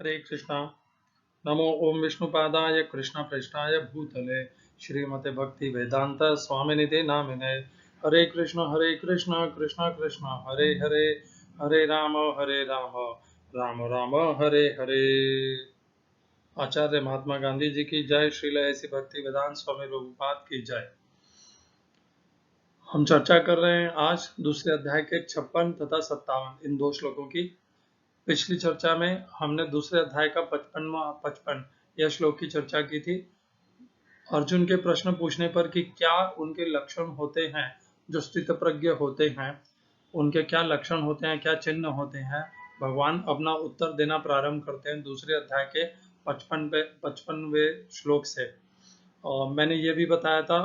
हरे कृष्णा। नमो ओम विष्णुपादाय कृष्ण प्रेष्ठाय भूतले श्रीमते भक्ति वेदांत स्वामिनिधे नामिने। हरे कृष्ण कृष्ण कृष्ण हरे हरे, हरे राम राम राम हरे हरे। आचार्य महात्मा गांधी जी की जय। श्रील ऐसी भक्ति वेदांत स्वामी प्रभुपाद की जय। हम चर्चा कर रहे हैं आज दूसरे अध्याय के 56 तथा 57 इन दो श्लोकों की। पिछली चर्चा में हमने दूसरे अध्याय का 55 यह श्लोक की चर्चा की थी। अर्जुन के प्रश्न पूछने पर कि क्या उनके लक्षण होते हैं, जो स्थितप्रज्ञ होते हैं उनके क्या लक्षण होते हैं, क्या चिन्ह होते हैं, भगवान अपना उत्तर देना प्रारंभ करते हैं दूसरे अध्याय के 55वें श्लोक से। और मैंने ये भी बताया था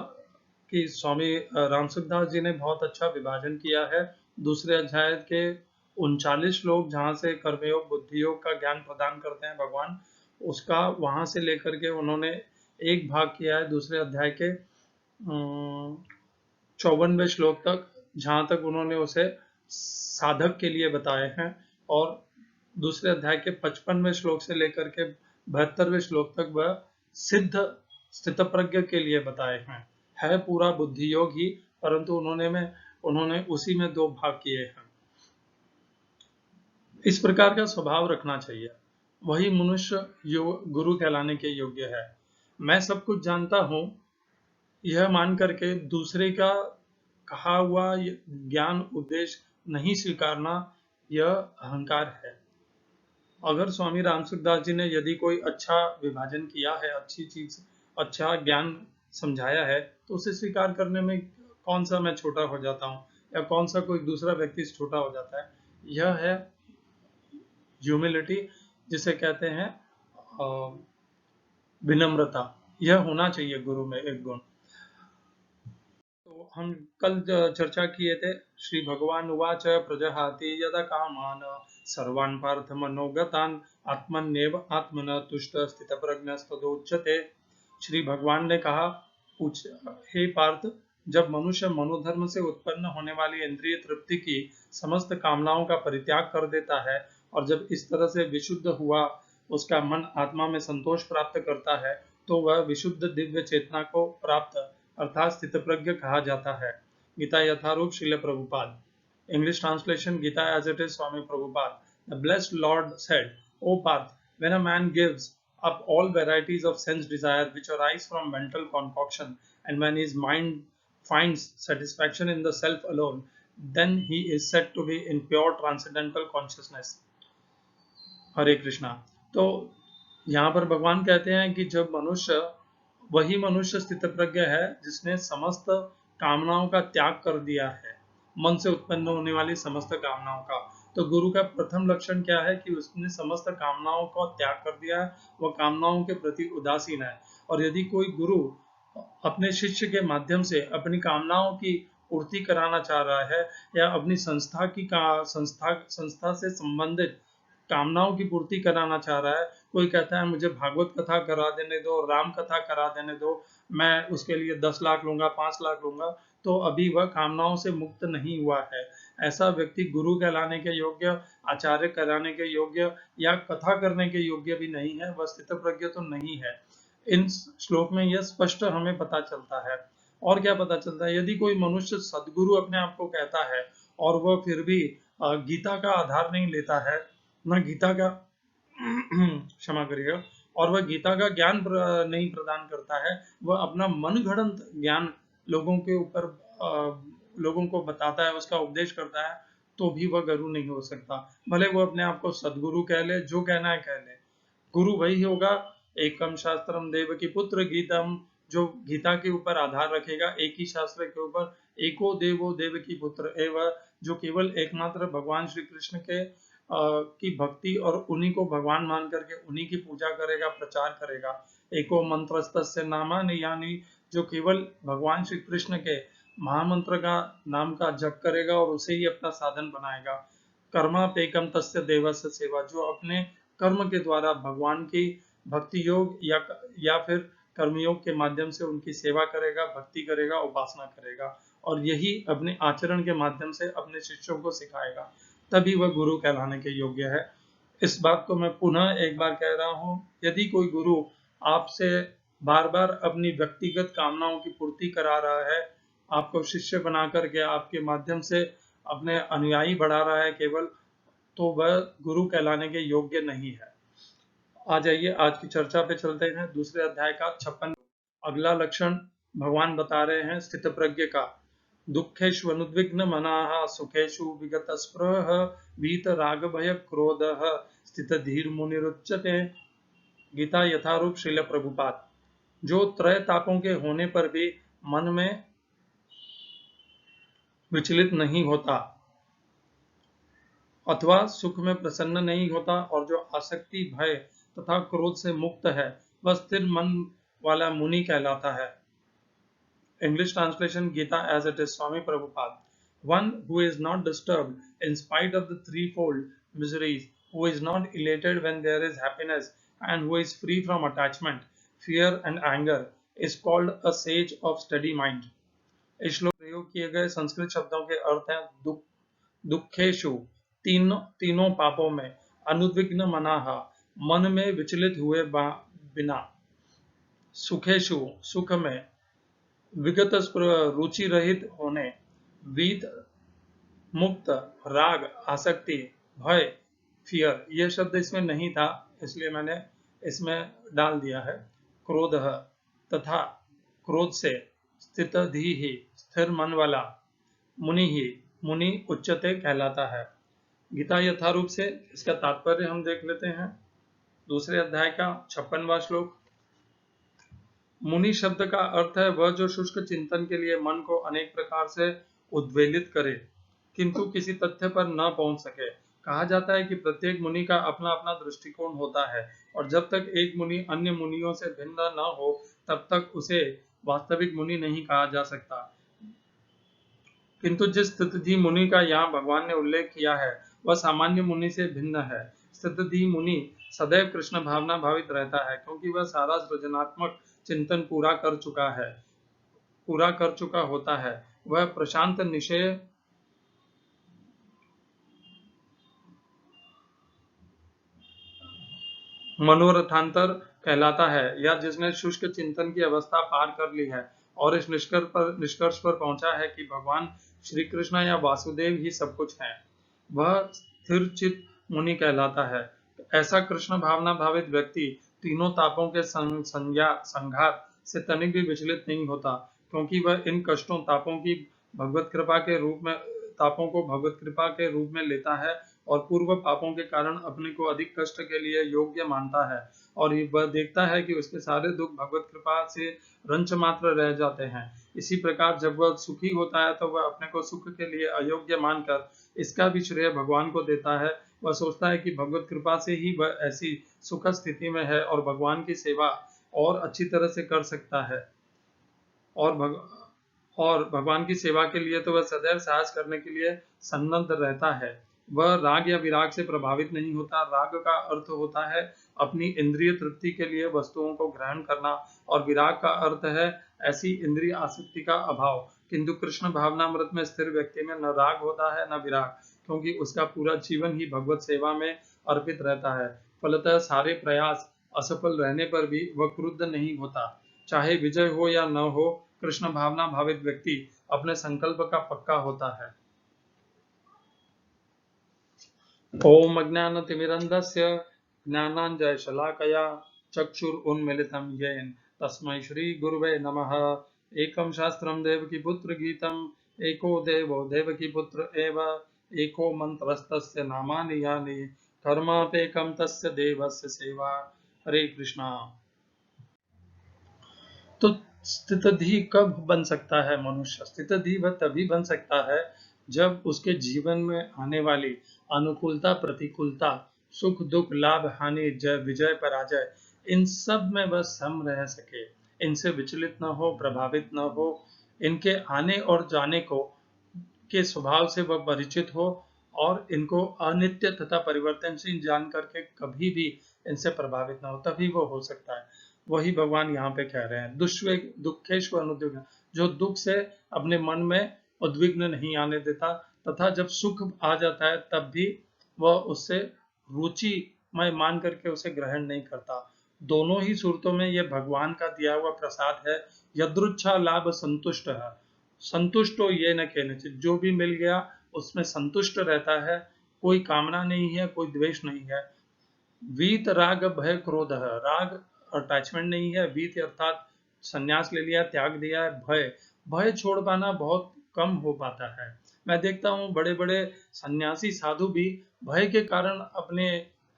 कि स्वामी राम सुखदास जी ने बहुत अच्छा विभाजन किया है दूसरे अध्याय के 39 श्लोक जहाँ से कर्मयोग बुद्धि योग का ज्ञान प्रदान करते हैं भगवान, उसका वहां से लेकर के उन्होंने एक भाग किया है दूसरे अध्याय के 54वें श्लोक तक, जहां तक उन्होंने उसे साधक के लिए बताए हैं, और दूसरे अध्याय के 55वें श्लोक से लेकर के 72वें श्लोक तक वह सिद्ध स्थितप्रज्ञ के लिए बताए हैं। है पूरा बुद्धि योग ही, परंतु उन्होंने उसी में दो भाग किए हैं। इस प्रकार का स्वभाव रखना चाहिए, वही मनुष्य गुरु कहलाने के योग्य है। मैं सब कुछ जानता हूं यह मान करके दूसरे का कहा हुआ ज्ञान उपदेश नहीं स्वीकारना, यह अहंकार है। अगर स्वामी राम सुखदास जी ने यदि कोई अच्छा विभाजन किया है, अच्छी चीज, अच्छा ज्ञान समझाया है, तो उसे स्वीकार करने में कौन सा मैं छोटा हो जाता हूँ या कौन सा कोई दूसरा व्यक्ति छोटा हो जाता है। यह है ह्यूमिलिटी, जिसे कहते हैं विनम्रता। यह होना चाहिए गुरु में एक गुण। तो हम कल चर्चा किए थे, श्री भगवान उवाच प्रजहाति यदा कामान सर्वान् पार्थ मनोगतान् आत्मन्येव आत्मन तुष्ट स्थित प्रज्ञस्तदोच्यते। श्री भगवान ने कहा, पूछ हे पार्थ, जब मनुष्य मनोधर्म से उत्पन्न होने वाली इंद्रिय तृप्ति की समस्त कामनाओं का परित्याग कर देता है और जब इस तरह से विशुद्ध हुआ उसका मन आत्मा में संतोष प्राप्त करता है, तो वह विशुद्ध दिव्य चेतना को प्राप्त अर्थात स्थितप्रज्ञ कहा जाता है। गीता यथारूप Srila Prabhupada. English translation Gita as it is Swami Prabhupada. The blessed Lord said, O Parth, when a man gives up all varieties of sense desire which arise from mental concoction, and when his mind finds satisfaction in the self alone, then he is said to be in pure transcendental consciousness. हरे कृष्णा। तो यहाँ पर भगवान कहते हैं कि जब वही मनुष्य स्थितप्रज्ञ है जिसने समस्त कामनाओं का त्याग कर दिया है, मन से उत्पन्न होने वाली समस्त कामनाओं का। तो गुरु का प्रथम लक्षण क्या है कि उसने समस्त कामनाओं का त्याग कर दिया है, वह कामनाओं के प्रति उदासीन है। और यदि कोई गुरु अपने शिष्य के माध्यम से अपनी कामनाओं की पूर्ति कराना चाह रहा है या अपनी संस्था से संबंधित कामनाओं की पूर्ति कराना चाह रहा है, कोई कहता है मुझे भागवत कथा करा देने दो, राम कथा करा देने दो, मैं उसके लिए 10 लाख लूंगा, 5 लाख लूंगा, तो अभी वह कामनाओं से मुक्त नहीं हुआ है। ऐसा व्यक्ति गुरु कहलाने के योग्य, आचार्य कहलाने के योग्य या कथा करने के योग्य भी नहीं है, वह स्थितप्रज्ञ तो नहीं है। इन श्लोक में यह स्पष्ट हमें पता चलता है। और क्या पता चलता है, यदि कोई मनुष्य सदगुरु अपने आप को कहता है और वह फिर भी गीता का आधार नहीं लेता है, न गीता का क्षमा करिएगा, और वह गीता का ज्ञान नहीं प्रदान करता है, वह अपना मनगढ़ंत ज्ञान लोगों को बताता है, उसका उपदेश करता है, तो भी वह गुरु नहीं हो सकता। भले वो अपने आप को सदगुरु कह ले, जो कहना है कह ले, गुरु वही होगा एकम शास्त्रम देव की पुत्र गीतम, जो गीता के ऊपर आधार रखेगा, एक ही शास्त्र के ऊपर, एको देवो देव की पुत्र एवं, जो केवल एकमात्र भगवान श्री कृष्ण के की भक्ति और उन्हीं को भगवान मान करके उन्हीं की पूजा करेगा, प्रचार करेगा। एको मंत्रस्तस्य नामानि, यानी जो केवल भगवान श्री कृष्ण के महामंत्र का नाम का जप करेगा और उसे ही अपना साधन बनाएगा। कर्मापेकम तस्य देवस्य सेवा, जो अपने कर्म के द्वारा भगवान की भक्ति योग या फिर कर्मयोग के माध्यम से उनकी सेवा करेगा, भक्ति करेगा, उपासना करेगा, और यही अपने आचरण के माध्यम से अपने शिष्यों को सिखाएगा, तभी वह गुरु कहलाने के योग्य है। इस बात को मैं पुनः एक बार कह रहा हूं, यदि कोई गुरु आपसे बार बार अपनी व्यक्तिगत कामनाओं की पूर्ति करा रहा है, आपको शिष्य बना करके आपके माध्यम से अपने अनुयायी बढ़ा रहा है केवल, तो वह गुरु कहलाने के योग्य नहीं है। आ जाइए आज की चर्चा पे चलते हैं। दूसरे अध्याय का 56 अगला लक्षण भगवान बता रहे हैं स्थित प्रज्ञ का। दुखेषु अनुद्विग्न मनाः सुखेषु विगत स्पृह भीत राग भय क्रोधः स्थित धीर मुनिरुच्यते। गीता यथारूप श्रील प्रभुपाद। जो त्रय तापों के होने पर भी मन में विचलित नहीं होता अथवा सुख में प्रसन्न नहीं होता और जो आसक्ति भय तथा क्रोध से मुक्त है, वह स्थिर मन वाला मुनि कहलाता है। English translation Gita as it is, Swami Prabhupada. One who is not disturbed in spite of the threefold miseries, who is not elated when there is happiness, and who is free from attachment, fear and anger, is called a sage of steady mind. इस श्लोक में प्रयोग किए गए संस्कृत शब्दों के अर्थ हैं दुखेशु तीनों पापों में, अनुद्विग्न मनाहा मन में विचलित हुए बिना, सुखेशु सुख में, विगत रुचि रहित होने, वीत मुक्त, राग आसक्ति, भय फियर, यह शब्द इसमें नहीं था इसलिए मैंने इसमें डाल दिया है, क्रोध तथा क्रोध से, स्थित धी ही स्थिर मन वाला, मुनि उच्चते कहलाता है। गीता यथारूप से इसका तात्पर्य हम देख लेते हैं। दूसरे अध्याय का 56वां श्लोक। मुनि शब्द का अर्थ है वह जो शुष्क चिंतन के लिए मन को अनेक प्रकार से उद्वेलित करे किंतु किसी तथ्य पर न पहुंच सके। कहा जाता है कि प्रत्येक मुनि का अपना अपना दृष्टिकोण होता है और जब तक एक मुनि अन्य मुनियों से भिन्न न हो तब तक उसे वास्तविक मुनि नहीं कहा जा सकता। किंतु जिस स्थितधि मुनि का यहाँ भगवान ने उल्लेख किया है वह सामान्य मुनि से भिन्न है। स्थितधि मुनि सदैव कृष्ण भावना भावित रहता है क्योंकि वह सारा सृजनात्मक चिंतन पूरा कर चुका होता है। वह प्रशांत निश्चय मनोरथांतर कहलाता है या जिसने शुष्क चिंतन की अवस्था पार कर ली है और इस निष्कर्ष पर पहुंचा है कि भगवान श्री कृष्ण या वासुदेव ही सब कुछ है, वह स्थिर चित्त मुनि कहलाता है। ऐसा कृष्ण भावना भावित व्यक्ति तीनों तापों के संघात से तनिक भी विचलित नहीं होता क्योंकि वह इन कष्टों तापों को भगवत कृपा के रूप में लेता है और पूर्व पापों के कारण अपने को अधिक कष्ट के लिए योग्य मानता है और वह देखता है कि उसके सारे दुख भगवत कृपा से रंच मात्र रह जाते हैं। इसी प्रकार जब वह सुखी होता है तो वह अपने को सुख के लिए अयोग्य मानकर इसका भी श्रेय भगवान को देता है। वह सोचता है कि भगवत कृपा से ही वह ऐसी सुख स्थिति में है और भगवान की सेवा और अच्छी तरह से कर सकता है और भगवान की सेवा के लिए तो वह सदैव साहस करने के लिए सन्नद्ध रहता है। वह राग या विराग से प्रभावित नहीं होता। राग का अर्थ होता है अपनी इंद्रिय तृप्ति के लिए वस्तुओं को ग्रहण करना और विराग का अर्थ है ऐसी इंद्रिय आसक्ति का अभाव। किंतु कृष्ण भावनामृत में स्थिर व्यक्ति में न राग होता है न विराग क्योंकि उसका पूरा जीवन ही भगवत सेवा में अर्पित रहता है। फलतः सारे प्रयास असफल रहने पर भी वह क्रुद्ध नहीं होता। चाहे विजय हो या न हो, कृष्ण भावना भावित व्यक्ति अपने संकल्प का पक्का होता है। ओम अज्ञानतिमिरन्धस्य ज्ञानाञ्जनशलाकया चक्षुरुन्मीलितं येन तस्मै श्री गुरुवे नमः। एकं शास्त्रं देवकीपुत्र गीतम् एको देवो देवकीपुत्र एव एको मन्त्रस्तस्य नामानि यानि कर्मापेकं तस्य देवस्य सेवा। हरे कृष्णा। तो स्थितधि कब बन सकता है मनुष्य? स्थितधि वह तभी बन सकता है जब उसके जीवन में आने वाली अनुकूलता प्रतिकूलता, सुख दुख, लाभ हानि, जय विजय पराजय, इन सब में वह सम रह सके, इनसे विचलित न हो, प्रभावित न हो, इनके आने और जाने के स्वभाव से वह परिचित हो और इनको अनित्य तथा परिवर्तनशील जान करके कभी भी इनसे प्रभावित न हो, तभी वो हो सकता है। वही भगवान यहाँ पे कह रहे हैं दुखेश्व अनुद्विग्न, जो दुख से अपने मन में उद्विग्न नहीं आने देता तथा जब सुख आ जाता है तब भी वह उससे रुचि मैं मान करके उसे ग्रहण नहीं करता। दोनों ही सूरतों में ये भगवान का दिया हुआ प्रसाद है। यदृच्छा लाभ संतुष्ट है, संतुष्ट हो ये न कहने चाहिए, जो भी मिल गया उसमें संतुष्ट रहता है, कोई कामना नहीं है, कोई द्वेष नहीं है। वीत राग भय क्रोध है, राग अटैचमेंट नहीं है, वीत अर्थात संन्यास ले लिया, त्याग दिया है। भय, भय छोड़ पाना बहुत कम हो पाता है। मैं देखता हूँ बड़े बड़े सन्यासी साधु भी भय के कारण अपने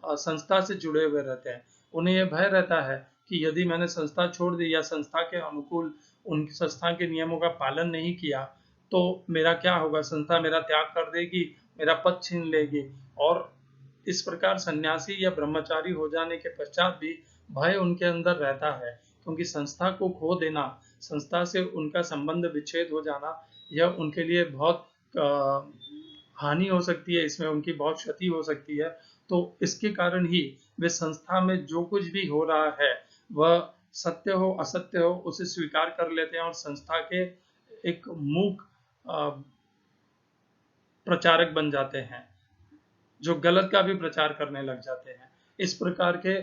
संस्था से जुड़े हुए रहते हैं। उन्हें यह भय रहता है कि यदि मैंने संस्था छोड़ दी या संस्था के अनुकूल उनकी संस्था के नियमों का पालन नहीं किया तो मेरा क्या होगा, संस्था मेरा त्याग कर देगी, मेरा पद छीन लेगी। और इस प्रकार सन्यासी या ब्रह्मचारी हो जाने के पश्चात भी भय उनके अंदर रहता है, क्योंकि संस्था को खो देना, संस्था से उनका संबंध विच्छेद हो जाना, यह उनके लिए बहुत हानि हो सकती है, इसमें उनकी बहुत क्षति हो सकती है। तो इसके कारण ही वे संस्था में जो कुछ भी हो रहा है वह सत्य हो असत्य हो उसे स्वीकार कर लेते हैं और संस्था के एक मूक प्रचारक बन जाते हैं, जो गलत का भी प्रचार करने लग जाते हैं। इस प्रकार के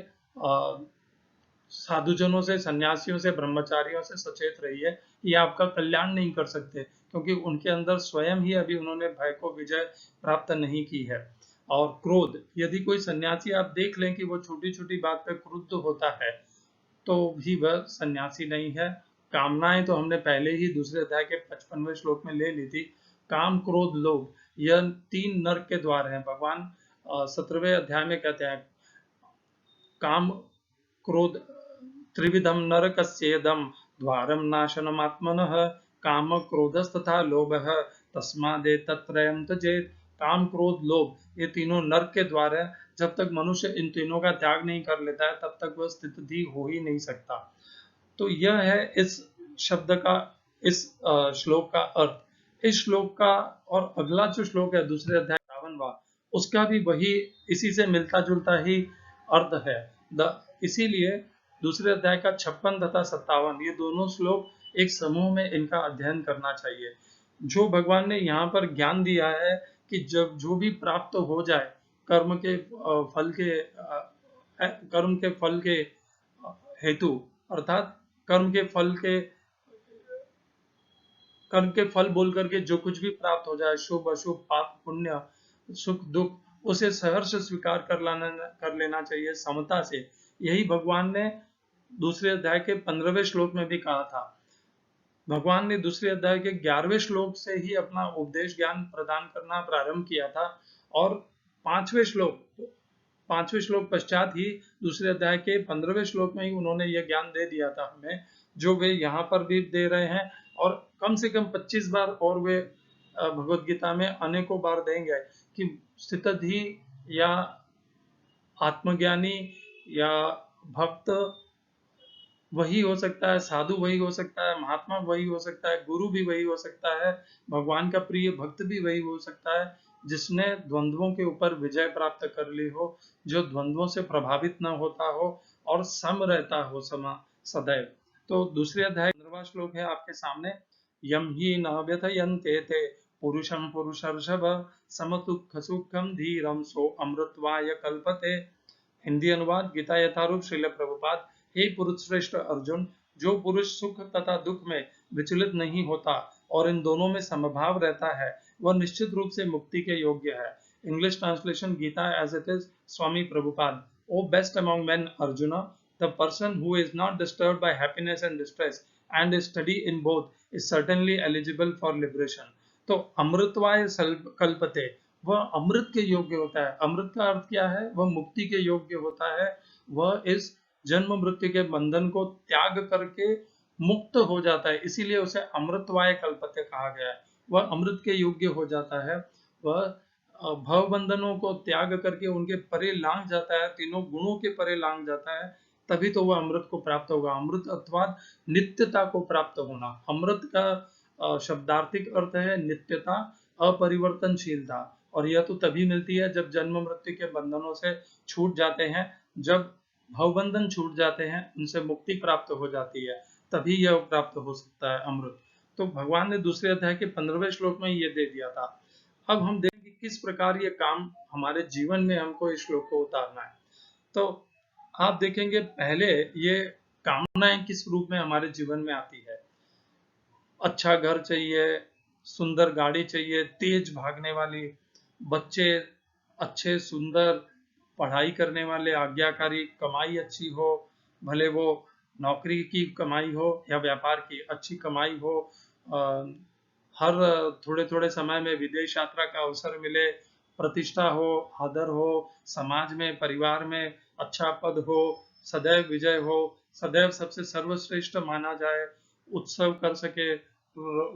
साधुजनों से, सन्यासियों से, ब्रह्मचारियों से सचेत रहिए, ये आपका कल्याण नहीं कर सकते, क्योंकि उनके अंदर स्वयं ही अभी उन्होंने भय को विजय प्राप्त नहीं की है। और क्रोध, यदि कोई सन्यासी आप देख लें कि वो छोटी छोटी बात पे क्रुद्ध होता है तो भी वह सन्यासी नहीं है। कामनाएं तो हमने पहले ही दूसरे अध्याय के 55वें श्लोक में ले ली थी। काम क्रोध लोभ, यह 3 नरक के द्वार हैं। भगवान 17वें अध्याय में कहते हैं काम क्रोध त्रिविधम नरकस्येदं द्वारम नाशनम आत्मनः काम क्रोधस्तथा लोभः तस्मादेतत्त्रयं त्यजेत्। काम क्रोध लोभ, ये तीनों नरक के द्वार है। जब तक मनुष्य इन तीनों का त्याग नहीं कर लेता है तब तक वह स्थिति हो ही नहीं सकता। तो यह है इस शब्द का, इस श्लोक का अर्थ। इस श्लोक का और अगला जो श्लोक है दूसरे अध्याय 52वां, उसका भी वही इसी से मिलता जुलता ही अर्थ है। इसीलिए दूसरे अध्याय का 56 तथा 57 ये दोनों श्लोक एक समूह में इनका अध्ययन करना चाहिए। जो भगवान ने यहाँ पर ज्ञान दिया है कि जब जो भी प्राप्त हो जाए कर्म के फल के कर्म के फल के हेतु, अर्थात कर्म के फल बोल करके जो कुछ भी प्राप्त हो जाए, शुभ अशुभ पाप पुण्य सुख दुख, उसे सहर्ष स्वीकार कर लेना चाहिए समता से। यही भगवान ने दूसरे अध्याय के 15वें श्लोक में भी कहा था। भगवान ने दूसरे अध्याय के 11वें श्लोक से ही अपना उपदेश ज्ञान प्रदान करना प्रारंभ किया था और 5वें श्लोक पश्चात ही दूसरे अध्याय के 15वें श्लोक में ही उन्होंने यह ज्ञान दे दिया था हमें, जो वे यहाँ पर भी दे रहे हैं और कम से कम 25 बार और वे भगवत गीता में अनेकों बार देंगे कि स्थितधि या आत्मज्ञानी या भक्त वही हो सकता है, साधु वही हो सकता है, महात्मा वही हो सकता है, गुरु भी वही हो सकता है, भगवान का प्रिय भक्त भी वही हो सकता है जिसने द्वंद्वों के ऊपर विजय प्राप्त कर ली हो, जो द्वंद्वों से प्रभावित न होता हो और सम रहता हो सदैव। तो दूसरे अध्याय 15वां श्लोक है आपके सामने। यम ही न व्यथयन्ते ते पुरुषम पुरुषर्षभ समदुःख सुखम धीरम सो अमृतवाय कल्पते। हिंदी अनुवाद गीता यथारूप श्रील प्रभुपाद। हे पुरुष श्रेष्ठ अर्जुन, जो पुरुष सुख तथा दुख में विचलित नहीं होता और इन दोनों में समभाव रहता है वह निश्चित रूप से मुक्ति के योग्य है। English translation Gita as it is, Swami Prabhupada. O best among men Arjuna, the person who is not disturbed by happiness and distress and is steady in both is certainly eligible for liberation. तो अमृतवाय कल्पते, वह अमृत के योग्य होता है। अमृत का अर्थ क्या है? वह मुक्ति के योग्य होता है। वह इस जन्म मृत्यु के बंधन को त्याग करके मुक्त हो जाता है, इसीलिए उसे अमृतवाय कल्पते कहा गया है। वह अमृत के योग्य हो जाता है। वह भव बंधनों को त्याग करके उनके परे लांघ जाता है, तीनों गुणों के परे लांघ जाता है, तभी तो वह अमृत को प्राप्त होगा। अमृत अथवा नित्यता को प्राप्त होना। अमृत का शब्दार्थिक अर्थ है नित्यता, अपरिवर्तनशीलता, और यह तो तभी मिलती है जब जन्म मृत्यु के बंधनों से छूट जाते हैं, जब भवबंधन छूट जाते हैं, उनसे मुक्ति प्राप्त हो जाती है, तभी यह प्राप्त हो सकता है अमृत। तो भगवान ने दूसरे अध्याय के 15वें श्लोक में ये दे दिया था। अब हम देखें कि किस प्रकार ये काम हमारे जीवन में हमको इस श्लोक को उतारना है। तो आप देखेंगे पहले ये कामनाएं किस रूप में हमारे जीवन में आती है। अच्छा घर चाहिए, सुंदर गाड़ी चाहिए, तेज भागने वाली, बच्चे अच्छे सुंदर, पढ़ाई करने वाले, आज्ञाकारी, कमाई अच्छी हो, भले वो नौकरी की कमाई हो या व्यापार की अच्छी कमाई हो, अ, हर थोड़े थोड़े समय में विदेश यात्रा का अवसर मिले, प्रतिष्ठा हो, आदर हो, समाज में परिवार में अच्छा पद हो, सदैव विजय हो, सदैव सबसे सर्वश्रेष्ठ माना जाए, उत्सव कर सके,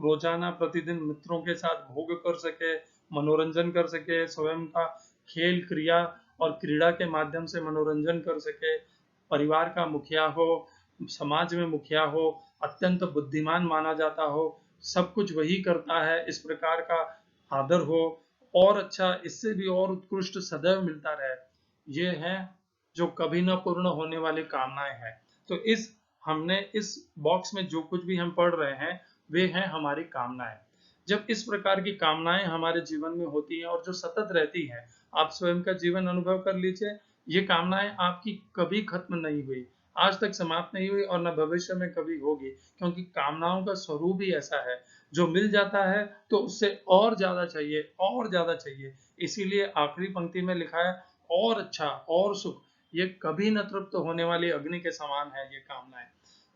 रोजाना प्रतिदिन मित्रों के साथ भोग कर सके, मनोरंजन कर सके, स्वयं का खेल क्रिया और क्रीड़ा के माध्यम से मनोरंजन कर सके, परिवार का मुखिया हो, समाज में मुखिया हो, अत्यंत बुद्धिमान माना जाता हो, सब कुछ वही करता है, इस प्रकार का आदर हो, और अच्छा इससे भी और उत्कृष्ट सदैव मिलता रहे, ये है जो कभी न पूर्ण होने वाली कामनाएं हैं। तो इस हमने इस बॉक्स में जो कुछ भी हम पढ़ रहे हैं वे हैं हमारी कामनाएं। जब इस प्रकार की कामनाएं हमारे जीवन में होती हैं और जो सतत रहती हैं, आप स्वयं का जीवन अनुभव कर लीजिए, ये कामनाएं आपकी कभी खत्म नहीं हुई, आज तक समाप्त नहीं हुई और न भविष्य में कभी होगी, क्योंकि कामनाओं का स्वरूप ही ऐसा है, जो मिल जाता है तो उससे और ज्यादा चाहिए, और ज्यादा चाहिए। इसीलिए आखिरी पंक्ति में लिखा है और अच्छा और सुख, ये कभी न तृप्त होने वाली अग्नि के समान है ये कामनाएं,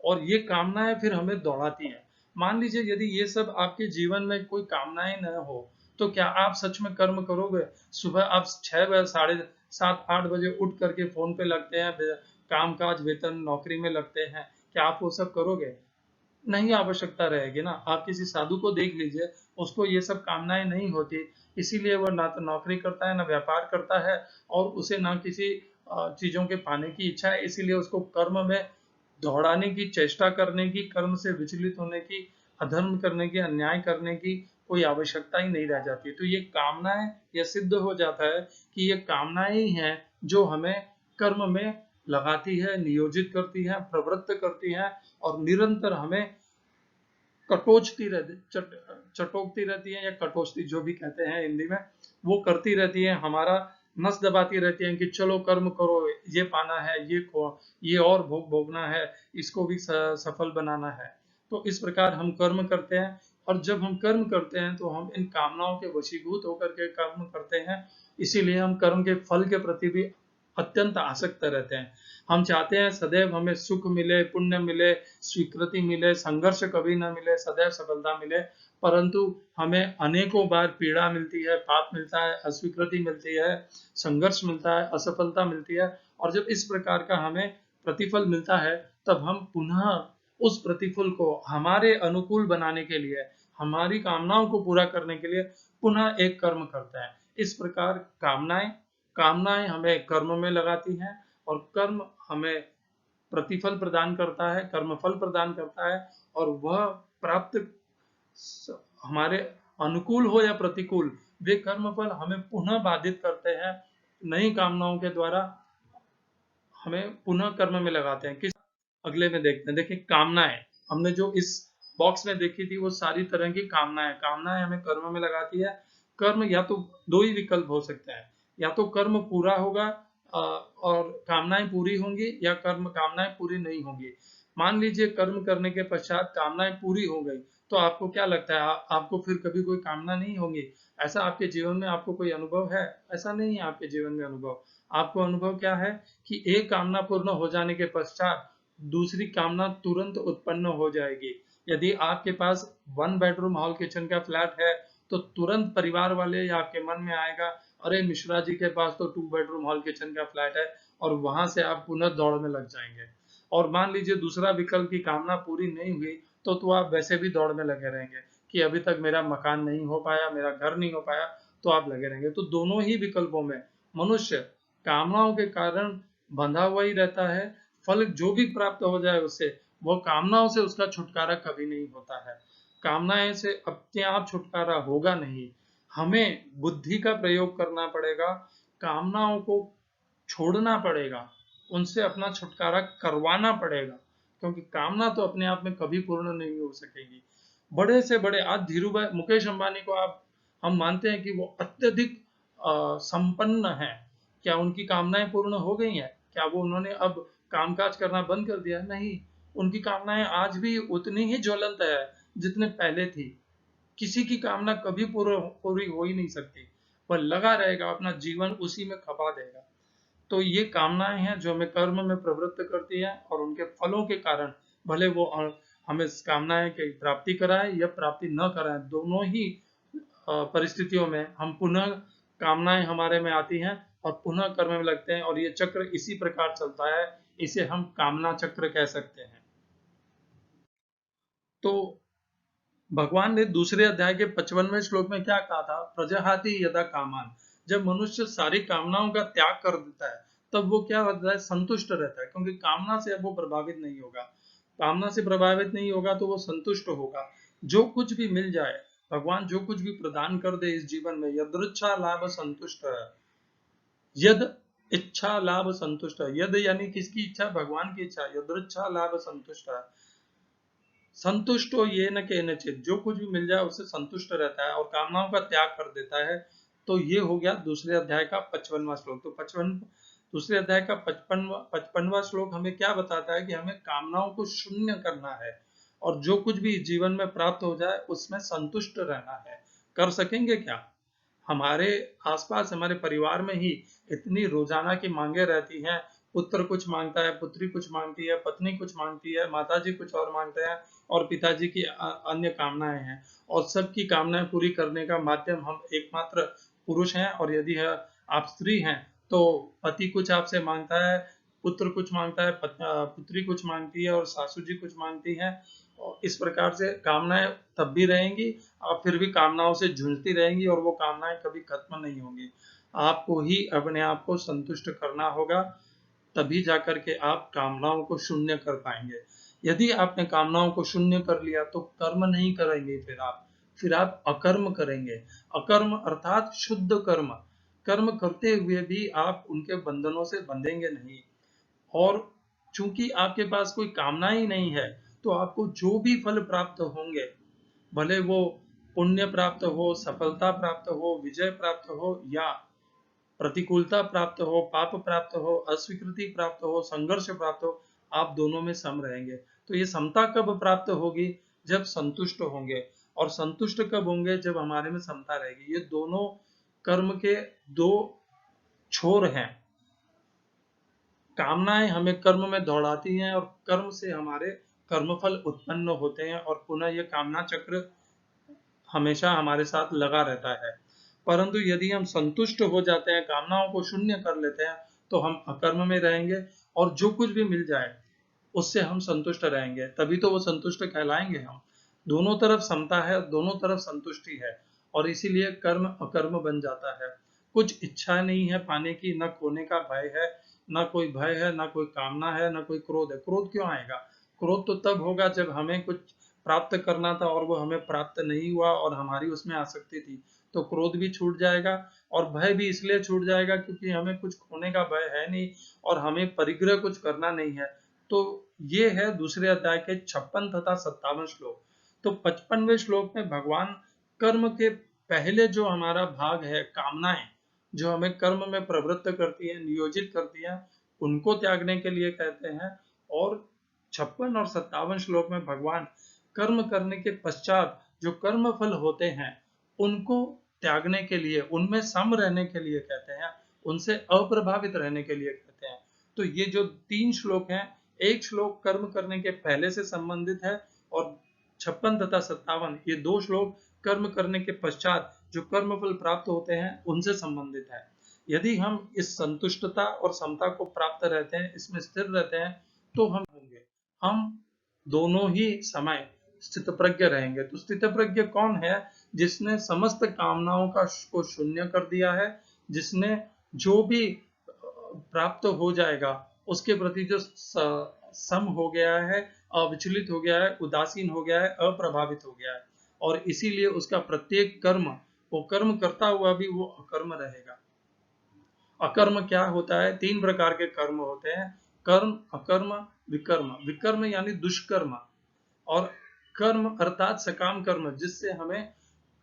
और ये कामनाएं फिर हमें दौड़ाती हैं। मान लीजिए यदि ये सब आपके जीवन में कोई कामनाएं न हो, तो क्या आप सच में कर्म करोगे? सुबह आप 6 बजे, 7:30 8 बजे उठ करके फोन पे लगते हैं, काम काज वेतन नौकरी में लगते हैं, क्या आप वो सब करोगे? नहीं आवश्यकता रहेगी ना। आप किसी साधु को देख लीजिए, उसको ये सब कामनाएं नहीं होती, इसीलिए वह ना तो नौकरी करता है ना व्यापार करता है, और उसे ना किसी चीजों के पाने की इच्छा है, इसीलिए उसको कर्म में दौड़ाने की चेष्टा करने की, कर्म से विचलित होने की, अधर्म करने की, अन्याय करने की कोई आवश्यकता ही नहीं रह जाती। तो ये कामनाएं, यह सिद्ध हो जाता है कि ये कामनाएं ही हैं जो हमें कर्म में लगाती है, नियोजित करती है, प्रवृत्त करती है, और निरंतर हमें कटोचती रहती, चटोकती रहती है, या कटोचती जो भी कहते हैं हिंदी में, वो करती रहती है, हमारा नस दबाती रहती है कि चलो कर्म करो, ये पाना है, ये और भोग भोगना है, इसको भी सफल बनाना है। तो इस प्रकार हम कर्म करते हैं, और जब हम कर्म करते हैं तो हम इन कामनाओं के वशीभूत होकर के कर्म करते हैं, इसीलिए हम कर्म के फल के प्रति भी अत्यंत आसक्त रहते हैं। हम चाहते हैं सदैव हमें सुख मिले, पुण्य मिले, स्वीकृति मिले, संघर्ष कभी ना मिले, सदैव सफलता मिले, परंतु हमें अनेकों बार पीड़ा मिलती है, पाप मिलता है, अस्वीकृति मिलती है, संघर्ष मिलता है, असफलता मिलती है, और जब इस प्रकार का हमें प्रतिफल मिलता है, तब हम पुनः उस प्रतिफल को हमारे अनुकूल बनाने के लिए, हमारी कामनाओं को पूरा करने के लिए पुनः एक कर्म करते हैं। इस प्रकार कामनाएं कामनाएं हमें कर्म में लगाती हैं, और कर्म हमें प्रतिफल प्रदान करता है, कर्मफल प्रदान करता है, और वह प्राप्त हमारे अनुकूल हो या प्रतिकूल, वे कर्मफल हमें पुनः बाधित करते हैं, नई कामनाओं के द्वारा हमें पुनः कर्म में लगाते हैं। किस अगले में देखते हैं। देखिए कामनाएं, हमने जो इस बॉक्स में देखी थी वो सारी तरह की कामनाएं, कामनाएं हमें कर्म में लगाती है। कर्म या तो दो ही विकल्प हो सकते हैं, या तो कर्म पूरा होगा और कामनाएं पूरी होंगी, या कामनाएं पूरी नहीं होंगी। मान लीजिए कर्म करने के पश्चात कामनाएं पूरी हो गई, तो आपको क्या लगता है, आपको फिर कभी कोई कामना नहीं होगी? ऐसा आपके जीवन में आपको कोई अनुभव है? ऐसा नहीं है आपके जीवन में अनुभव। आपको अनुभव क्या है कि एक कामना पूर्ण हो जाने के पश्चात दूसरी कामना तुरंत उत्पन्न हो जाएगी। यदि आपके पास 1 बेडरूम हॉल किचन का फ्लैट है, तो तुरंत परिवार वाले या आपके मन में आएगा, अरे मिश्रा जी के पास तो 2 बेडरूम हॉल किचन का फ्लैट है, और वहां से आप पुनः दौड़ में लग जाएंगे। और मान लीजिए दूसरा विकल्प की कामना पूरी नहीं हुई, तो आप वैसे भी दौड़ में लगे रहेंगे कि अभी तक मेरा मकान नहीं हो पाया, मेरा घर नहीं हो पाया, तो आप लगे रहेंगे। तो दोनों ही विकल्पों में मनुष्य कामनाओं के कारण बंधा हुआ ही रहता है। फल जो भी प्राप्त हो जाए उससे, वो कामनाओं से उसका छुटकारा कभी नहीं होता है। कामनाएं से अपने आप छुटकारा होगा नहीं, हमें बुद्धि का प्रयोग करना पड़ेगा, कामनाओं को छोड़ना पड़ेगा, उनसे अपना छुटकारा करवाना पड़ेगा, क्योंकि कामना तो अपने आप में कभी पूर्ण नहीं हो सकेगी। बड़े से बड़े, आज धीरू भाई मुकेश अंबानी को आप हम मानते हैं कि वो अत्यधिक संपन्न हैं। क्या उनकी कामनाएं पूर्ण हो गई हैं? क्या वो उन्होंने अब कामकाज करना बंद कर दिया? नहीं, उनकी कामनाएं आज भी उतनी ही ज्वलंत है जितने पहले थी। किसी की कामना कभी पूरी हो ही नहीं सकती। वह लगा रहेगा, अपना जीवन उसी में खपा देगा। तो ये कामनाएं हैं जो हमें कर्म में प्रवृत्त करती हैं, और उनके फलों के कारण भले वो हमें कामनाएं की प्राप्ति कराए या प्राप्ति न कराए, दोनों ही परिस्थितियों में हम पुनः कामनाएं हमारे में आती हैं और पुनः कर्म में लगते हैं, और ये चक्र इसी प्रकार चलता है। इसे हम कामना चक्र कह सकते हैं। तो भगवान ने दूसरे अध्याय के 55वें श्लोक में क्या कहा था? प्रजहाति यदा कामान। जब मनुष्य सारी कामनाओं का त्याग कर देता है, तब वो क्या होता है? संतुष्ट रहता है, क्योंकि कामना से अब वो प्रभावित नहीं होगा। कामना से प्रभावित नहीं होगा तो वो संतुष्ट होगा। जो कुछ भी मिल जाए, भगवान जो कुछ भी प्रदान कर दे इस जीवन में, यदृच्छा लाभ संतुष्ट है। यद इच्छा लाभ संतुष्ट है। यद यानी किसकी इच्छा? भगवान की इच्छा। यदृच्छा लाभ संतुष्ट है। संतुष्टो येन केनचित्, जो कुछ भी मिल जाए उससे संतुष्ट रहता है और कामनाओं का त्याग कर देता है। तो ये हो गया दूसरे अध्याय का 55वां श्लोक। तो दूसरे अध्याय का 55वां श्लोक हमें क्या बताता है? कि हमें कामनाओं को शून्य करना है, और जो कुछ भी जीवन में प्राप्त हो जाए उसमें संतुष्ट रहना है। कर सकेंगे क्या? हमारे आसपास, हमारे परिवार में ही इतनी रोजाना की मांगे रहती हैं। पुत्र कुछ मांगता है, पुत्री कुछ मांगती है, पत्नी कुछ मांगती है, माताजी कुछ और मांगते हैं, और पिताजी की अन्य कामनाएं हैं। और सबकी कामनाएं पूरी करने का माध्यम हम एकमात्र पुरुष हैं। और यदि आप स्त्री हैं तो पति कुछ आपसे मांगता है, पुत्र कुछ मांगता है, पुत्री कुछ मांगती है, और सासू जी कुछ मांगती हैं। और इस प्रकार से कामनाएं तब भी रहेंगी, और फिर भी कामनाओं से जूझती रहेंगी, और वो कामनाएं कभी खत्म नहीं होंगी। आपको ही अपने आप को संतुष्ट करना होगा, तभी जाकर के आप कामनाओं को शून्य कर पाएंगे। यदि आपने कामनाओं को शून्य कर लिया तो कर्म नहीं करेंगे, फिर आप अकर्म करेंगे। अकर्म अर्थात शुद्ध कर्म। कर्म करते हुए भी आप उनके बंधनों से बंधेंगे नहीं। और चूंकि आपके पास कोई कामना ही नहीं है, तो आपको जो भी फल प्राप्त होंगे, भले वो पुण्य प्राप्त हो, सफलता प्राप्त हो, विजय प्राप्त हो, या प्रतिकूलता प्राप्त हो, पाप प्राप्त हो, अस्वीकृति प्राप्त हो, संघर्ष प्राप्त हो, आप दोनों में सम रहेंगे। तो ये समता कब प्राप्त होगी? जब संतुष्ट होंगे। और संतुष्ट कब होंगे? जब हमारे में समता रहेगी। ये दोनों कर्म के दो छोर हैं। कामनाएं हमें कर्म में दौड़ाती हैं, और कर्म से हमारे कर्मफल उत्पन्न होते हैं, और पुनः ये कामना चक्र हमेशा हमारे साथ लगा रहता है। परंतु यदि हम संतुष्ट हो जाते हैं, कामनाओं को शून्य कर लेते हैं, तो हम अकर्म में रहेंगे, और जो कुछ भी मिल जाए उससे हम संतुष्ट रहेंगे। तभी तो वो संतुष्ट कहलाएंगे हम। दोनों तरफ समता है, दोनों तरफ संतुष्टि है, और इसीलिए कर्म अकर्म बन जाता है। कुछ इच्छा नहीं है पाने की, न खोने का भय है, न कोई भय है, न कोई कामना है, न कोई क्रोध है। क्रोध क्यों आएगा? क्रोध तो तब होगा जब हमें कुछ प्राप्त करना था और वो हमें प्राप्त नहीं हुआ, और हमारी उसमें आसक्ति थी, तो क्रोध भी छूट जाएगा। और भय भी इसलिए छूट जाएगा क्योंकि हमें कुछ खोने का भय है नहीं, और हमें परिग्रह कुछ करना नहीं है। तो ये है दूसरे अध्याय के 56 तथा 57 श्लोक। तो 55वें श्लोक में भगवान कर्म के पहले जो हमारा भाग है, कामनाएं जो हमें कर्म में प्रवृत्त करती है, नियोजित करती है, उनको त्यागने के लिए कहते हैं। और 56 और 57 श्लोक में भगवान कर्म करने के पश्चात जो कर्म फल होते हैं उनको त्यागने के लिए, उनमें सम रहने के लिए कहते हैं, उनसे अप्रभावित रहने के लिए कहते हैं। तो ये जो 3 श्लोक हैं, एक श्लोक कर्म करने के पहले से संबंधित है, और 56 तथा 57 ये 2 श्लोक कर्म करने के पश्चात जो कर्म फल प्राप्त होते हैं उनसे संबंधित है। यदि हम इस संतुष्टता और समता को प्राप्त रहते हैं, इसमें स्थिर रहते हैं, तो हम होंगे, हम दोनों ही समय स्थित प्रज्ञ रहेंगे। तो स्थित प्रज्ञ कौन है? जिसने समस्त कामनाओं को शून्य कर दिया है, जिसने जो भी प्राप्त हो जाएगा उसके प्रति जो सम हो गया है, अविचलित हो गया है, उदासीन हो गया है, अप्रभावित हो गया है, और इसीलिए उसका प्रत्येक कर्म, वो कर्म करता हुआ भी वो अकर्म रहेगा। अकर्म क्या होता है? 3 प्रकार के कर्म होते हैं: कर्म, अकर्म, विकर्म। विकर्म यानी दुष्कर्म, और कर्म अर्थात सकाम कर्म, जिससे हमें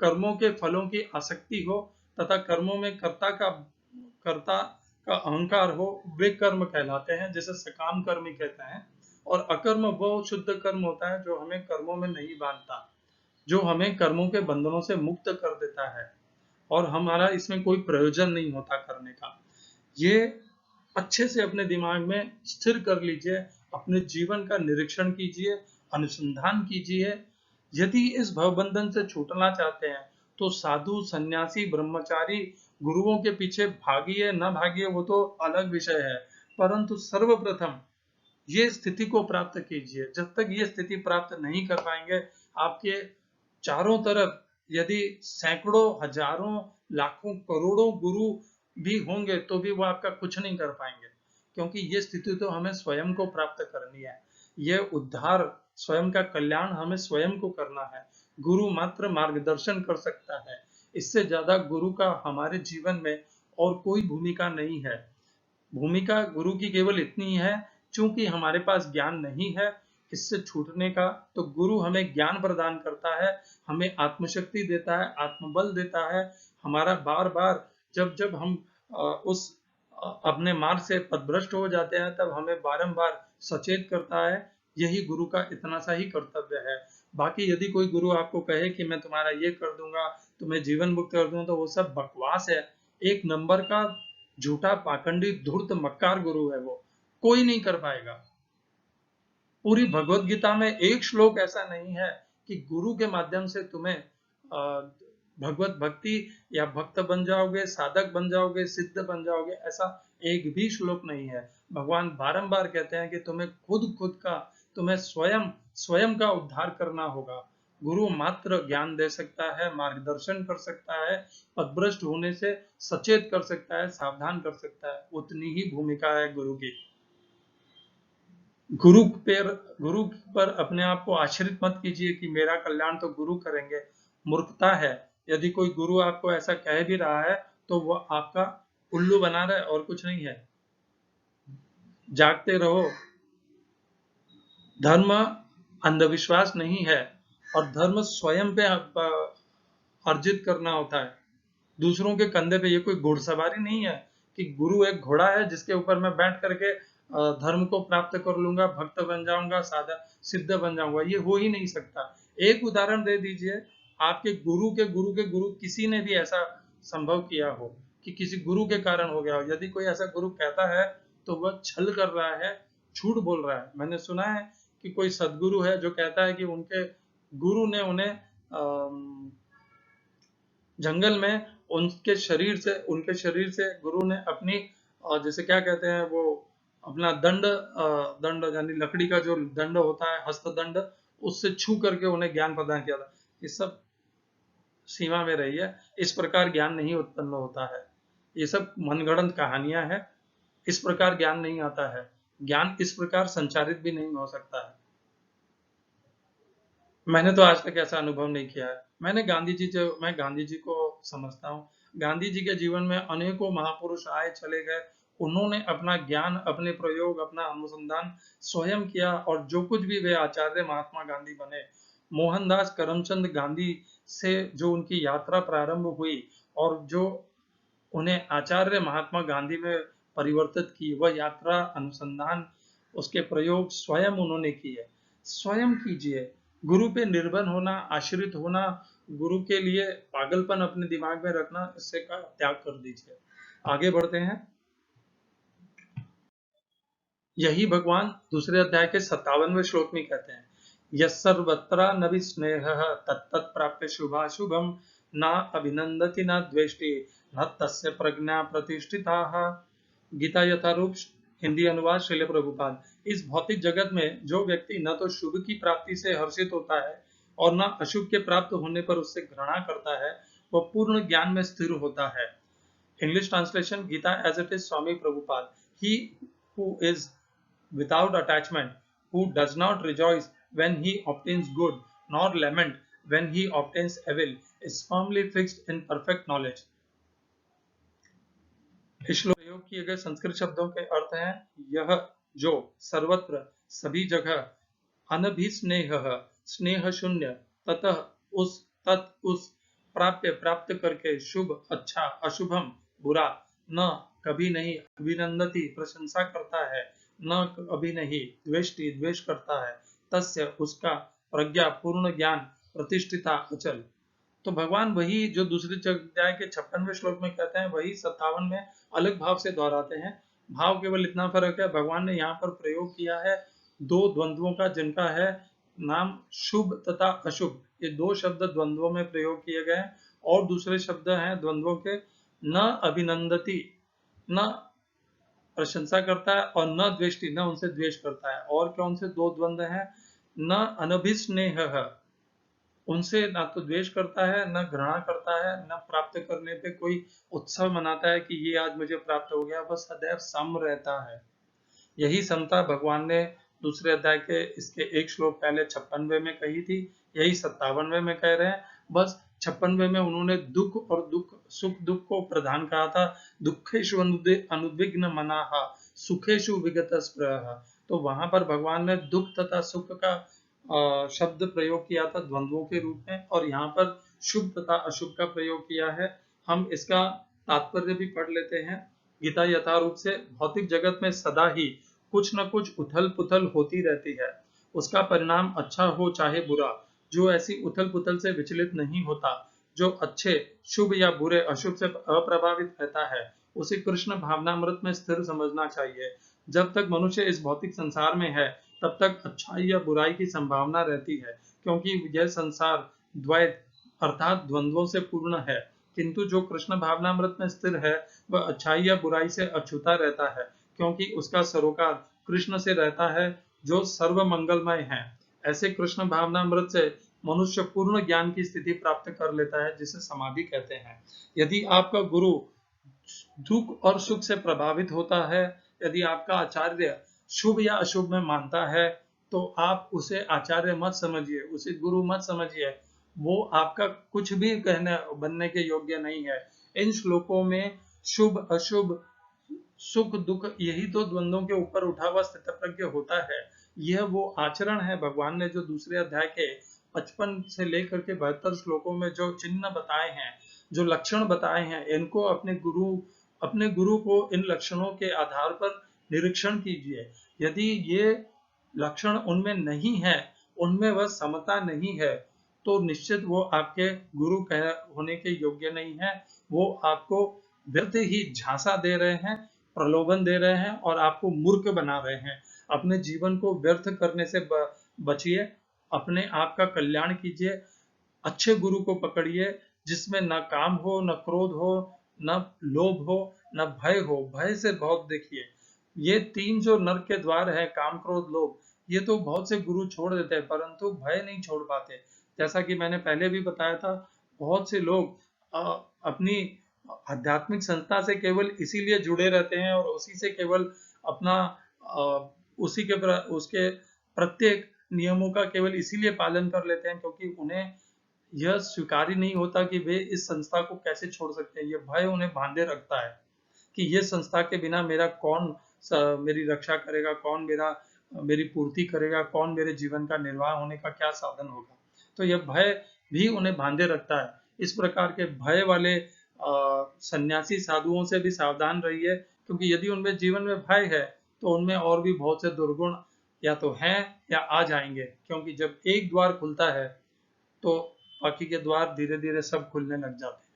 कर्मों के फलों की आसक्ति हो तथा कर्मों में कर्ता का अहंकार हो, वे कर्म कहलाते हैं, जिसे सकाम कर्म ही कहते हैं। और अकर्म वो शुद्ध कर्म होता है जो हमें कर्मों में नहीं बांधता, जो हमें कर्मों के बंधनों से मुक्त कर देता है और हमारा इसमें कोई प्रयोजन नहीं होता करने का। ये अच्छे से अपने दिमाग में स्थिर कर लीजिए, अपने जीवन का निरीक्षण कीजिए, अनुसंधान कीजिए। यदि इस भवबंधन से छूटना चाहते हैं तो साधु, सन्यासी, ब्रह्मचारी, गुरुओं के पीछे भागिए न भागिए वो तो अलग विषय है, परंतु सर्वप्रथम ये स्थिति को प्राप्त कीजिए। जब तक ये स्थिति प्राप्त नहीं कर पाएंगे, आपके चारों तरफ यदि सैकड़ों, हजारों, लाखों, करोड़ों गुरु भी होंगे तो भी वो आपका कुछ नहीं कर पाएंगे, क्योंकि ये स्थिति तो हमें स्वयं को प्राप्त करनी है। ये उद्धार, स्वयं का कल्याण हमें स्वयं को करना है। गुरु मात्र मार्गदर्शन कर सकता है, इससे ज्यादा गुरु का हमारे जीवन में और कोई भूमिका नहीं है। भूमिका गुरु की केवल इतनी है, चूंकि हमारे पास ज्ञान नहीं है इससे छूटने का, तो गुरु हमें ज्ञान प्रदान करता है, हमें आत्मशक्ति देता है, आत्मबल देता है। हमारा बार बार जब जब हम उस अपने मार्ग से पथभ्रष्ट हो जाते हैं, तब हमें बारंबार सचेत करता है। यही गुरु का इतना सा ही कर्तव्य है। बाकी यदि कोई गुरु आपको कहे कि मैं तुम्हारा ये कर दूंगा, तुम्हें जीवन मुक्त कर दूंगा, तो वो सब बकवास है। एक नंबर का झूठा, पाखंडी, धूर्त, मक्कार गुरु है वो, कोई नहीं कर पाएगा। पूरी भगवत गीता में एक श्लोक ऐसा नहीं है कि गुरु के माध्यम से तुम्हें भगवत भक्ति या भक्त बन जाओगे, साधक बन जाओगे, सिद्ध बन जाओगे, ऐसा एक भी श्लोक नहीं है। भगवान बारंबार कहते हैं कि तुम्हें स्वयं स्वयं का उद्धार करना होगा। गुरु मात्र ज्ञान दे सकता है, मार्गदर्शन कर सकता है, पथभ्रष्ट होने से सचेत कर सकता है, सावधान कर सकता है। उतनी ही भूमिका है गुरु की। गुरु पर अपने आप को आश्रित मत कीजिए कि मेरा कल्याण तो गुरु करेंगे। मूर्खता है। यदि कोई गुरु आपको ऐसा कह भी रहा है तो वह आपका उल्लू बना रहा है और कुछ नहीं है। जागते रहो। धर्म अंधविश्वास नहीं है, और धर्म स्वयं पे अर्जित करना होता है, दूसरों के कंधे पे। ये कोई घुड़सवारी नहीं है कि गुरु एक घोड़ा है जिसके ऊपर मैं बैठ करके धर्म को प्राप्त कर लूंगा, भक्त बन जाऊंगा, साधा सिद्ध बन जाऊंगा। ये हो ही नहीं सकता। एक उदाहरण दे दीजिए, आपके गुरु के गुरु किसी ने भी ऐसा संभव किया हो कि किसी गुरु के कारण हो गया हो। यदि कोई ऐसा गुरु कहता है तो वह छल कर रहा है, झूठ बोल रहा है। मैंने सुना है कि कोई सदगुरु है जो कहता है कि उनके गुरु ने उन्हें जंगल में उनके शरीर से गुरु ने अपनी जैसे क्या कहते हैं वो, अपना दंड यानी लकड़ी का जो दंड होता है, हस्त दंड, उससे छू करके उन्हें ज्ञान प्रदान किया था। ये सब सीमा में रही है। इस प्रकार ज्ञान नहीं उत्पन्न होता है। ये सब मनगढ़ंत कहानियां हैं। इस प्रकार ज्ञान नहीं आता है। ज्ञान इस प्रकार संचारित भी नहीं हो सकता है। मैंने तो आज तक ऐसा अनुभव नहीं किया है। मैं गांधी जी को समझता हूँ। गांधी जी के जीवन में अनेकों महापुरुष आए चले गए। उन्होंने अपना ज्ञान, अपने प्रयोग, अपना अनुसंधान स्वयं किया, और जो कुछ भी वे आचार्य महात्मा गांधी बने। मोहनदास करमचंद गांधी से जो उनकी यात्रा प्रारंभ हुई और जो उन्हें आचार्य महात्मा गांधी में परिवर्तित की, वह यात्रा, अनुसंधान, उसके प्रयोग स्वयं उन्होंने किए। स्वयं कीजिए। गुरु पे निर्भर होना, आश्रित होना, गुरु के लिए पागलपन अपने दिमाग में रखना, इससे का त्याग कर दीजिए। आगे बढ़ते हैं। यही भगवान दूसरे अध्याय के 57वें श्लोक में कहते हैं, यस्सर्वत्र न विस्नेहः तत्तत् प्राप्य शुभाशुभम न अभिनंदति न द्वेष्टि न तस्य प्रज्ञा प्रतिष्ठिताः। गीता यथारूप हिंदी अनुवाद श्रील प्रभुपाद। इस भौतिक जगत में जो व्यक्ति न तो शुभ की प्राप्ति से हर्षित होता है और न अशुभ के प्राप्त होने पर उससे घृणा करता है, वह पूर्ण ज्ञान में स्थिर होता है। English translation, Gita as it is, Swami Prabhupada. He who is without attachment, who does not rejoice when he obtains good, nor lament when he obtains evil, is firmly fixed in perfect knowledge. इस श्लोक में प्रयोग किए गए संस्कृत शब्दों के अर्थ हैं, यह जो सर्वत्र सभी जगह, अनभिस्नेह स्नेह शून्य, ततः उस प्राप्य प्राप्त करके, शुभ अच्छा, अशुभम बुरा, न कभी नहीं, अभिनंदति प्रशंसा करता है, न कभी नहीं, द्वेष्टि द्वेष करता है, तस्य उसका, प्रज्ञा पूर्ण ज्ञान, प्रतिष्ठिता अचल। तो भगवान वही जो दूसरे अध्याय के 56वें श्लोक में कहते हैं, वही 57 में अलग भाव से दोहराते हैं। भाव केवल इतना फर्क है, भगवान ने यहाँ पर प्रयोग किया है दो द्वंद्वों का, जिनका है नाम शुभ तथा अशुभ। ये दो शब्द द्वंद्वों में प्रयोग किए गए हैं, और दूसरे शब्द हैं द्वंद्वों के, न अभिनंदति, न प्रशंसा करता है, और न द्वेष्टि, न उनसे द्वेष करता है। और कौन से दो द्वंद्व हैं? न अनभिस्नेह, उनसे ना तो द्वेष करता है, न घृणा करता है, न प्राप्त करने पे कोई उत्सव मनाता है कि ये आज मुझे प्राप्त हो गया, बस सदैव सम रहता है। यही समता भगवान ने दूसरे अध्याय के इसके एक श्लोक पहले 56वें में कही थी, यही 57वें में कह रहे हैं। बस 56वें में उन्होंने दुख और सुख दुख को प्रधान कहा था, दुखेषु अनुद्विग्न मनाहा, सुखेषु विगत स्पृहः। तो वहां पर भगवान ने दुख तथा सुख का शब्द प्रयोग किया था द्वंद्वों के रूप में, और यहाँ पर शुभ तथा अशुभ का प्रयोग किया है। हम इसका तात्पर्य भी पढ़ लेते हैं। गीता यथारूप से, भौतिक जगत में सदा ही कुछ न कुछ उथल पुथल होती रहती है, उसका परिणाम अच्छा हो चाहे बुरा। जो ऐसी उथल पुथल से विचलित नहीं होता, जो अच्छे शुभ या बुरे अशुभ से अप्रभावित रहता है, उसे कृष्ण भावनामृत में स्थिर समझना चाहिए। जब तक मनुष्य इस भौतिक संसार में है, तब तक अच्छाई या बुराई की संभावना रहती है, क्योंकि यह संसार द्वैत अर्थात द्वंद्वों से पूर्ण है। किंतु जो कृष्ण भावनामृत में स्थिर है, वह अच्छाई या बुराई से अछूता रहता है, क्योंकि उसका सरोकार कृष्ण से रहता है, जो सर्व मंगलमय है। ऐसे कृष्ण भावनामृत से मनुष्य पूर्ण ज्ञान की स्थिति प्राप्त कर लेता है, जिसे समाधि कहते हैं। यदि आपका गुरु दुख और सुख से प्रभावित होता है, यदि आपका आचार्य शुभ या अशुभ में मानता है, तो आप उसे आचार्य मत समझिए, उसे गुरु मत समझिए। वो आपका कुछ भी कहने बनने के योग्य नहीं है। इन श्लोकों में शुभ अशुभ सुख दुख, यही तो द्वंद्वों के ऊपर उठा हुआ स्थित प्रज्ञ होता है। यह वो आचरण है भगवान ने जो दूसरे अध्याय के 55 से लेकर के 72 श्लोकों में जो चिन्ह बताए हैं, जो लक्षण बताए हैं, इनको अपने गुरु को इन लक्षणों के आधार पर निरीक्षण कीजिए। यदि ये लक्षण उनमें नहीं है, उनमें वह समता नहीं है, तो निश्चित वो आपके गुरु होने के योग्य नहीं है। वो आपको व्यर्थ ही झांसा दे रहे हैं, प्रलोभन दे रहे हैं, और आपको मूर्ख बना रहे हैं। अपने जीवन को व्यर्थ करने से बचिए, अपने आप का कल्याण कीजिए। अच्छे गुरु को पकड़िए, जिसमें न काम हो, न क्रोध हो, न लोभ हो, न भय हो। भय से बहुत देखिए, ये तीन जो नरक के द्वार है, काम क्रोध लोभ, ये तो बहुत से गुरु छोड़ देते हैं, परंतु भय नहीं छोड़ पाते। जैसा कि मैंने पहले भी बताया था, बहुत से लोग अपनी आध्यात्मिक संस्था से केवल इसीलिए जुड़े रहते हैं, और उसी से केवल अपना उसी के उसके प्रत्येक नियमों का केवल इसीलिए पालन कर लेते हैं, क्योंकि उन्हें यह स्वीकार ही नहीं होता कि वे इस संस्था को कैसे छोड़ सकते हैं। ये भय उन्हें बांधे रखता है कि ये संस्था के बिना मेरा कौन मेरी रक्षा करेगा, कौन मेरी पूर्ति करेगा, कौन मेरे जीवन का निर्वाह होने का क्या साधन होगा। तो यह भय भी उन्हें बांधे रखता है। इस प्रकार के भय वाले सन्यासी साधुओं से भी सावधान रहिए, क्योंकि यदि उनमें जीवन में भय है, तो उनमें और भी बहुत से दुर्गुण या तो हैं या आ जाएंगे, क्योंकि जब एक द्वार खुलता है, तो बाकी के द्वार धीरे धीरे सब खुलने लग जाते हैं।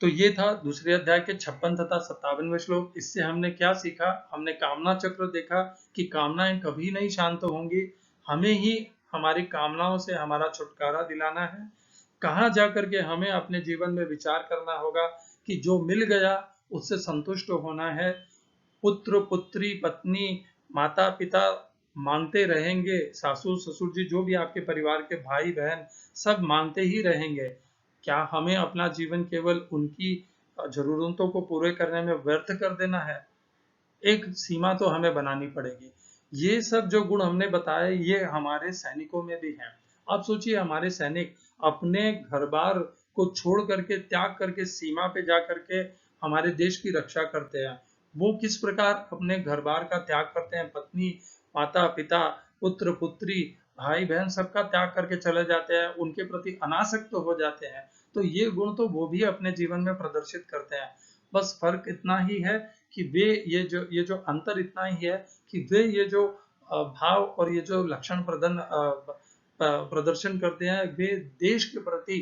तो ये था दूसरे अध्याय के 56 तथा 57वें श्लोक। इससे हमने क्या सीखा? हमने कामना चक्र देखा कि कामनाएं कभी नहीं शांत होंगी, हमें ही हमारी कामनाओं से हमारा छुटकारा दिलाना है। कहाँ जाकर के हमें अपने जीवन में विचार करना होगा कि जो मिल गया उससे संतुष्ट होना है। पुत्र पुत्री पत्नी माता पिता मांगते रहेंगे, सासू ससुर जी जो भी आपके परिवार के भाई बहन सब मांगते ही रहेंगे। क्या हमें अपना जीवन केवल उनकी जरूरतों को पूरे करने में व्यर्थ कर देना है? एक सीमा तो हमें बनानी पड़ेगी। ये सब जो गुण हमने बताए, ये हमारे सैनिकों में भी हैं। आप सोचिए, हमारे सैनिक अपने घर बार को छोड़ करके, त्याग करके, सीमा पे जा करके हमारे देश की रक्षा करते हैं। वो किस प्रकार अपने घर बार का त्याग करते हैं, पत्नी माता पिता पुत्र पुत्री भाई बहन सबका त्याग करके चले जाते हैं, उनके प्रति अनासक्त हो जाते हैं। तो ये गुण तो वो भी अपने जीवन में प्रदर्शित करते हैं। बस फर्क इतना ही है कि वे ये जो अंतर इतना ही है कि वे ये जो भाव और ये जो लक्षण प्रदर्शन करते हैं, वे देश के प्रति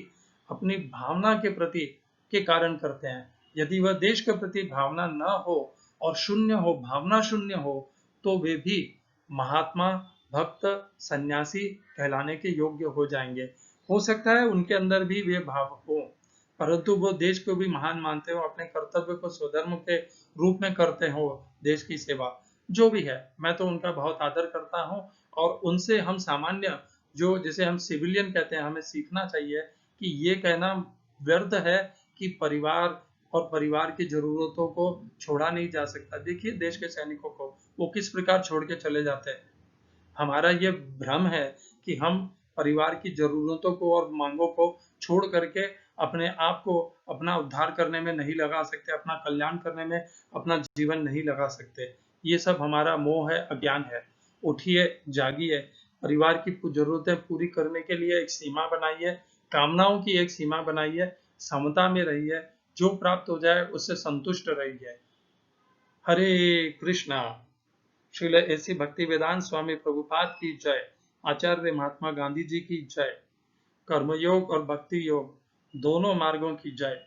अपनी भावना के प्रति के कारण करते हैं। यदि वह देश के प्रति भावना न हो और शून्य हो, भावना शून्य हो, तो वे भी महात्मा, भक्त, सन्यासी कहलाने के योग्य हो जाएंगे। हो सकता है उनके अंदर भी वे भाव हो, परंतु वो देश को भी महान मानते हो, अपने कर्तव्य को स्वधर्म के रूप में करते हो, देश की सेवा जो भी है, मैं तो उनका बहुत आदर करता हूँ। और उनसे हम सामान्य, जो जिसे हम सिविलियन कहते हैं, हमें सीखना चाहिए कि ये कहना व्यर्थ है कि परिवार और परिवार की जरूरतों को छोड़ा नहीं जा सकता। देखिए देश के सैनिकों को वो किस प्रकार छोड़ के चले जाते हैं। हमारा ये भ्रम है कि हम परिवार की जरूरतों को और मांगों को छोड़ करके अपने आप को अपना उद्धार करने में नहीं लगा सकते, अपना कल्याण करने में अपना जीवन नहीं लगा सकते। ये सब हमारा मोह है, अज्ञान है। उठिए, जागिए, परिवार की जरूरतें पूरी करने के लिए एक सीमा बनाइए, कामनाओं की एक सीमा बनाइए, समता में रहिए, जो प्राप्त हो जाए उससे संतुष्ट रहिए। हरे कृष्णा। श्रील ऐसी भक्ति वेदांत स्वामी प्रभुपाद की जय। आचार्य महात्मा गांधी जी की जय। कर्मयोग और भक्ति योग दोनों मार्गों की जय।